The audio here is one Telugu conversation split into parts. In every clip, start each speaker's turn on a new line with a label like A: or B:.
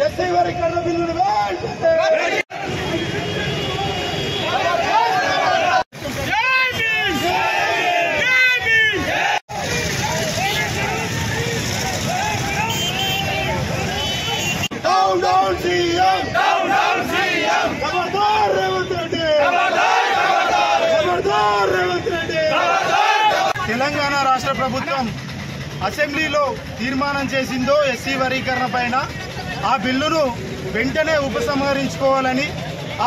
A: ఎస్సీ వర్గీకరణ బిల్లును వెంటనే down CM खबरदार रेवंत रेड्डी खबरदार रेवंत रेड्डी తెలంగాణ రాష్ట్ర ప్రభుత్వం అసెంబ్లీలో తీర్మానం చేసిందో ఎస్సీ వర్గీకరణ పైన ఆ బిల్లును వెంటనే ఉపసంహరించుకోవాలని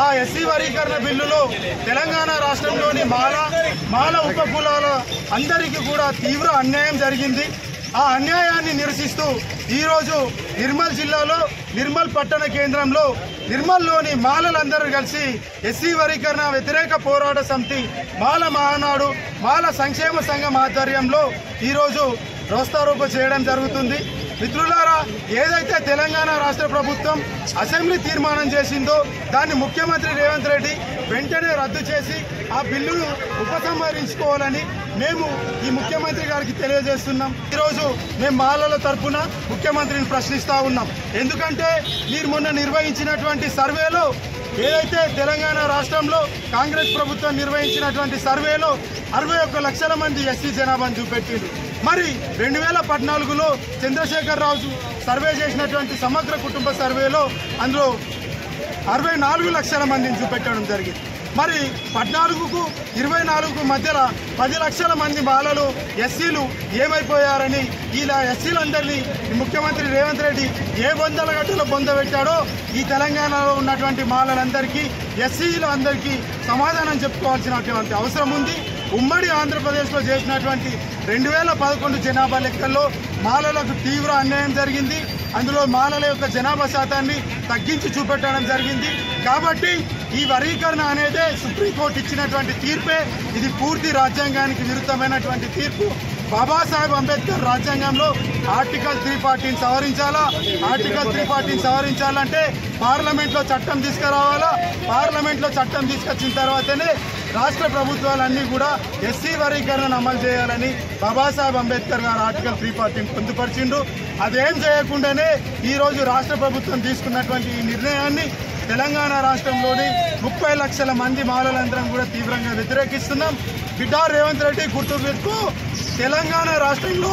A: ఆ ఎస్సీ వర్గీకరణ బిల్లులో తెలంగాణ రాష్ట్రంలోని మాల ఉపకులాల అందరికీ కూడా తీవ్ర అన్యాయం జరిగింది ఆ అన్యాయాన్ని నిరసిస్తూ ఈ రోజు నిర్మల్ జిల్లాలో నిర్మల్ పట్టణ కేంద్రంలో నిర్మల్లోని మాలలందరూ కలిసి ఎస్సీ వర్గీకరణ వ్యతిరేక పోరాట సమితి మాల మహానాడు మాల సంక్షేమ సంఘం ఆధ్వర్యంలో ఈ రోజు రోస్తారోకో చేయడం జరుగుతుంది మిత్రులారా ఏదైతే తెలంగాణ రాష్ట్ర ప్రభుత్వం అసెంబ్లీ తీర్మానం చేసిందో దాన్ని ముఖ్యమంత్రి రేవంత్ రెడ్డి వెంటనే రద్దు చేసి ఆ బిల్లును ఉపసంహరించుకోవాలని మేము ఈ ముఖ్యమంత్రి గారికి తెలియజేస్తున్నాం ఈరోజు మేము మాలల తరఫున ముఖ్యమంత్రిని ప్రశ్నిస్తా ఉన్నాం ఎందుకంటే మీరు మొన్న నిర్వహించినటువంటి సర్వేలో ఏదైతే తెలంగాణ రాష్ట్రంలో కాంగ్రెస్ ప్రభుత్వం నిర్వహించినటువంటి సర్వేలో 61 లక్షల మంది ఎస్సీ జనాభాను చూపెట్టింది మరి 2014లో చంద్రశేఖర్ రావు సర్వే చేసినటువంటి సమగ్ర కుటుంబ సర్వేలో అందులో 64 లక్షల మందిని చూపెట్టడం జరిగింది మరి 14కు 24కు మధ్యలో 10 లక్షల మంది మాలలు ఎస్సీలు ఏమైపోయారని ఇలా ఎస్సీలందరినీ ముఖ్యమంత్రి రేవంత్ రెడ్డి ఏ బొందల గట్టులో బొందబెట్టాడో ఈ తెలంగాణలో ఉన్నటువంటి మాలలందరికీ ఎస్సీలందరికీ సమాధానం చెప్పుకోవాల్సినటువంటి అవసరం ఉంది ఉమ్మడి ఆంధ్రప్రదేశ్లో చేసినటువంటి 2011 జనాభా లెక్కల్లో మాలలకు తీవ్ర అన్యాయం జరిగింది అందులో మాలల యొక్క జనాభా శాతాన్ని తగ్గించి చూపెట్టడం జరిగింది కాబట్టి ఈ వర్గీకరణ అనేదే సుప్రీంకోర్టు ఇచ్చినటువంటి తీర్పే ఇది పూర్తి రాజ్యాంగానికి విరుద్ధమైనటువంటి తీర్పు బాబాసాహెబ్ అంబేద్కర్ రాజ్యాంగంలో ఆర్టికల్ 340 సవరించాలా ఆర్టికల్ 340 సవరించాలంటే పార్లమెంట్లో చట్టం తీసుకురావాలా పార్లమెంట్లో చట్టం తీసుకొచ్చిన తర్వాతనే రాష్ట్ర ప్రభుత్వాలన్నీ కూడా ఎస్సీ వర్గీకరణను అమలు చేయాలని బాబాసాహెబ్ అంబేద్కర్ గారు ఆర్టికల్ 340 పొందుపరిచిండ్రు అదేం చేయకుండానే ఈరోజు రాష్ట్ర ప్రభుత్వం తీసుకున్నటువంటి ఈ నిర్ణయాన్ని తెలంగాణ రాష్ట్రంలోని 30 లక్షల మంది మాలలందరం కూడా తీవ్రంగా వ్యతిరేకిస్తున్నాం బిడ్డ రేవంత్ రెడ్డి గుర్తుపెట్టుకో తెలంగాణ రాష్ట్రంలో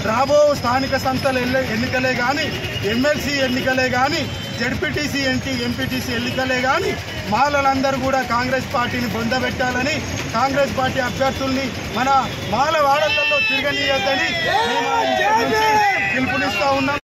A: రాబో స్థానిక సంస్థల ఎన్నికలే కానీ ఎమ్మెల్సీ ఎన్నికలే కానీ జడ్పీటీసీ ఎంపీటీసీ ఎన్నికలే కానీ మాలలందరూ కూడా కాంగ్రెస్ పార్టీని బొందబెట్టాలని కాంగ్రెస్ పార్టీ అభ్యర్థుల్ని మన మాల వాడలలో తిరగనీయొద్దని మేము పిలుపునిస్తా ఉన్నాం